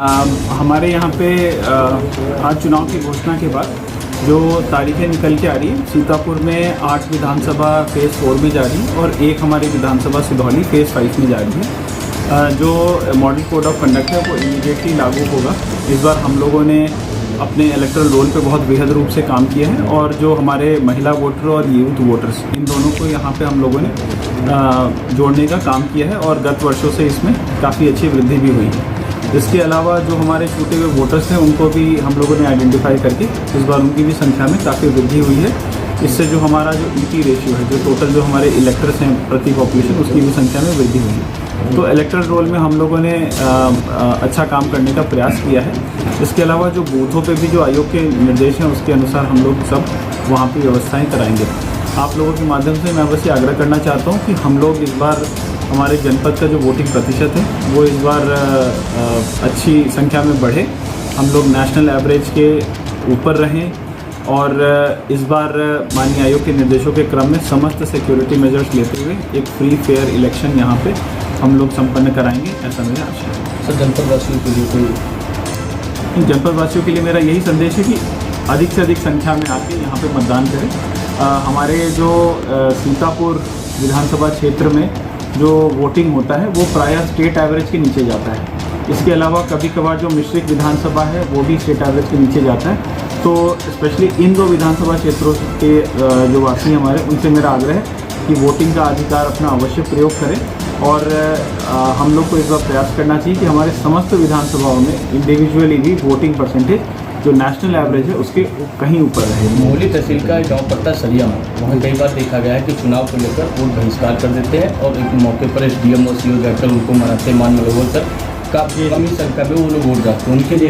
हमारे यहाँ पे आज चुनाव की घोषणा के बाद जो तारीखें निकल के आ रही है, सीतापुर में 8 विधानसभा फेज़ 4 में जा रही है और एक हमारी विधानसभा सिधौली फेज़ 5 में जा रही है। जो मॉडल कोड ऑफ कंडक्ट है वो इमीडिएटली लागू होगा। इस बार हम लोगों ने अपने इलेक्टरल रोल पे बहुत बेहद रूप से काम किया है और जो हमारे महिला वोटर और यूथ वोटर्स, इन दोनों को यहाँ पे हम लोगों ने जोड़ने का काम किया है और गत वर्षों से इसमें काफ़ी अच्छी वृद्धि भी हुई है। इसके अलावा जो हमारे छूटे हुए वोटर्स हैं उनको भी हम लोगों ने आइडेंटिफाई करके इस बार उनकी भी संख्या में काफ़ी वृद्धि हुई है। इससे जो हमारा जो ईटी रेशियो है, जो टोटल जो हमारे इलेक्टर्स हैं प्रति पॉपुलेशन, उसकी भी संख्या में वृद्धि हुई है। तो इलेक्टरल रोल में हम लोगों ने अच्छा काम करने का प्रयास किया है। इसके अलावा जो बूथों पे भी जो आयोग के निर्देश हैं उसके अनुसार हम लोग सब वहाँ पर व्यवस्थाएँ कराएँगे। आप लोगों के माध्यम से मैं बस ये आग्रह करना चाहता हूँ कि हम लोग इस बार हमारे जनपद का जो वोटिंग प्रतिशत है वो इस बार अच्छी संख्या में बढ़े, हम लोग नेशनल एवरेज के ऊपर रहें और इस बार माननीय आयोग के निर्देशों के क्रम में समस्त सिक्योरिटी मेजर्स लेते हुए एक फ्री फेयर इलेक्शन यहाँ पे हम लोग संपन्न कराएंगे, ऐसा मेरा आशा है। सर, जनपद वासियों के लिए जनपद वासियों के लिए मेरा यही संदेश है कि अधिक से अधिक संख्या में आके यहाँ पे मतदान करें। हमारे जो सीतापुर विधानसभा क्षेत्र में जो वोटिंग होता है वो प्रायः स्टेट एवरेज के नीचे जाता है। इसके अलावा कभी कभार जो मिश्रित विधानसभा है वो भी स्टेट एवरेज के नीचे जाता है। तो स्पेशली इन दो विधानसभा क्षेत्रों के जो वासी हमारे, उनसे मेरा आग्रह है कि वोटिंग का अधिकार अपना अवश्य प्रयोग करें और हम लोग को इस बार प्रयास करना चाहिए कि हमारे समस्त विधानसभाओं में इंडिविजुअली भी वोटिंग परसेंटेज जो नेशनल एवरेज है उसके कहीं ऊपर रहे। मोहली तहसील का गांव पड़ता सरिया में, वहाँ कई बार देखा गया है कि चुनाव को लेकर वोट बहिष्कार कर देते हैं और एक मौके पर SDM और CO जाकर उनको मनाते मान मनोबल तक काफ़ी कमी संख्या में वो लोग वोट जाते हैं। उनके लिए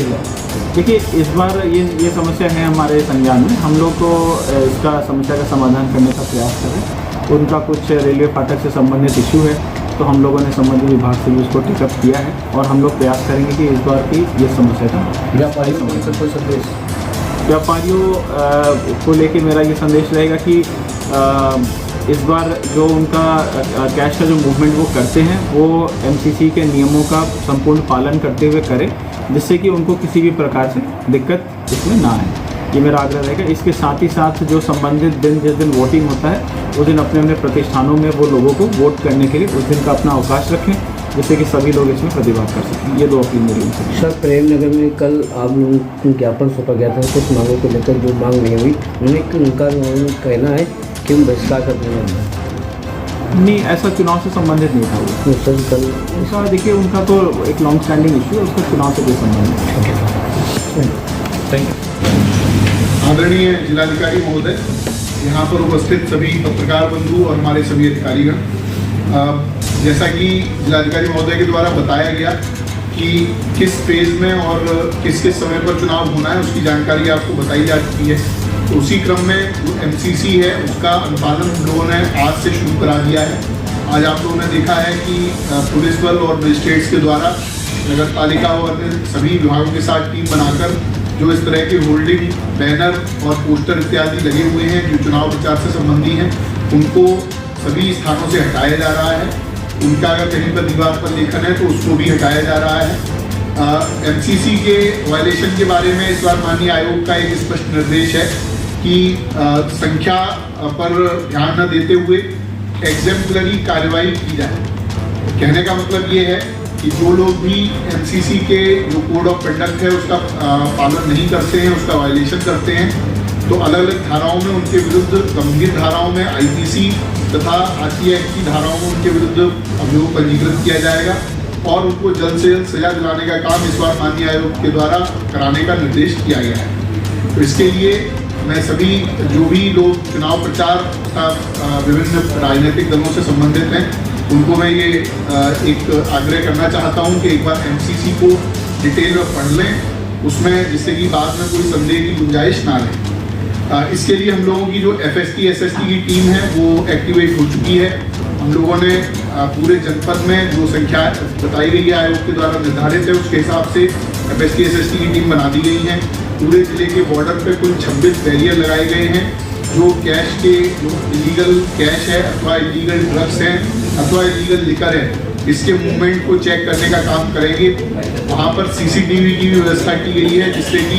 देखिए, इस बार ये समस्या है हमारे संज्ञान में। हम लोग को इसका समस्या का समाधान करने का प्रयास करें। उनका कुछ रेलवे फाटक से संबंधित इशू है, तो हम लोगों ने संबंधित विभाग से भी उसको टेकअप किया है और हम लोग प्रयास करेंगे कि इस बार की ये समस्या का व्यापारी समस्या कोई संदेश व्यापारियों को लेके मेरा ये संदेश रहेगा कि इस बार जो उनका कैश का जो मूवमेंट वो करते हैं वो MCC के नियमों का संपूर्ण पालन करते हुए करें, जिससे कि उनको किसी भी प्रकार से दिक्कत इसमें ना आए। ये मेरा आग्रह रहेगा। इसके साथ ही साथ जो संबंधित दिन जिस दिन वोटिंग होता है उस दिन अपने अपने प्रतिष्ठानों में वो लोगों को वोट करने के लिए उस दिन का अपना अवकाश रखें, जिससे कि सभी लोग इसमें प्रतिभाग कर सकें। ये 2 अपील मेरी उनसे। सर, प्रेमनगर में कल आप लोगों को ज्ञापन सौंपा गया था कुछ मांगों को लेकर, जो मांग नहीं हुई, उनका कहना है कि हम बहिष्कार कर देंगे। नहीं, ऐसा चुनाव से संबंधित नहीं था वो। सर, कल उसका देखिए, उनका तो एक लॉन्ग स्टैंडिंग इशू है, उसका चुनाव से कोई संबंध नहीं। Thank you. आदरणीय जिलाधिकारी महोदय, यहाँ पर उपस्थित सभी पत्रकार बंधु और हमारे सभी अधिकारीगण, जैसा कि जिलाधिकारी महोदय के द्वारा बताया गया कि किस फेज़ में और किस किस समय पर चुनाव होना है उसकी जानकारी आपको बताई जा चुकी है। तो उसी क्रम में जो MCC है उसका अनुपालन हम लोगों ने आज से शुरू करा दिया है। आज आप लोगों ने देखा है कि पुलिस बल और मजिस्ट्रेट्स के द्वारा नगर पालिका और सभी विभागों के साथ टीम बनाकर जो इस तरह के होल्डिंग, बैनर और पोस्टर इत्यादि लगे हुए हैं जो चुनाव प्रचार से संबंधी हैं, उनको सभी स्थानों से हटाया जा रहा है। उनका अगर कहीं पर दीवार पर लेखन है तो उसको भी हटाया जा रहा है। MCC के वायलेशन के बारे में इस बार माननीय आयोग का एक स्पष्ट निर्देश है कि संख्या पर ध्यान न देते हुए एग्जेम्पलरी कार्रवाई की जाए। कहने का मतलब ये है कि जो लोग भी MCC के जो कोड ऑफ कंडक्ट है उसका पालन नहीं करते हैं, उसका वायलेशन करते हैं, तो अलग अलग धाराओं में उनके विरुद्ध, गंभीर धाराओं में IPC तथा RT एक्ट की धाराओं में उनके विरुद्ध अभियोग पंजीकृत किया जाएगा और उनको जल्द से जल्द सजा दिलाने का काम इस बार माननीय आयोग के द्वारा कराने का निर्देश किया गया है। तो इसके लिए मैं सभी जो भी लोग चुनाव प्रचार तथा विभिन्न राजनीतिक दलों से संबंधित हैं उनको मैं ये एक आग्रह करना चाहता हूँ कि एक बार MCC को डिटेल में पढ़ लें, उसमें जिससे कि बाद में कोई संदेह की गुंजाइश ना रहे। इसके लिए हम लोगों की जो FST SST की टीम है वो एक्टिवेट हो चुकी है। हम लोगों ने पूरे जनपद में जो संख्या बताई गई है आयोग के द्वारा निर्धारित है उसके हिसाब से FST SST की टीम बना दी गई है। पूरे जिले के बॉर्डर पे कुल 26 बैरियर लगाए गए हैं जो कैश के जो इलीगल कैश है अथवा इलीगल ड्रग्स हैं अथवा इलीगल लिकर है इसके मूवमेंट को चेक करने का काम करेंगे। वहाँ पर सीसीटीवी की भी व्यवस्था की गई है, जिससे कि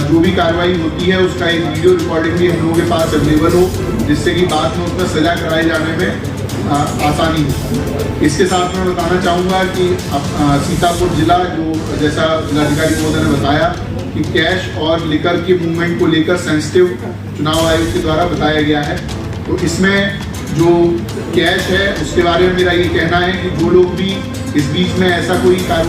जो भी कार्रवाई होती है उसका एक वीडियो रिकॉर्डिंग भी हम लोगों के पास अवेलेबल हो, जिससे कि बाद में उसका सजा कराए जाने में आसानी हो। इसके साथ मैं बताना चाहूँगा कि सीतापुर जिला जो जैसा जिलाधिकारी महोदय ने बताया कि कैश और लिकर के मूवमेंट को लेकर सेंसिटिव चुनाव आयोग के द्वारा बताया गया है। तो इसमें जो कैश है उसके बारे में मेरा ये कहना है कि जो लोग भी इस बीच में ऐसा कोई कार्य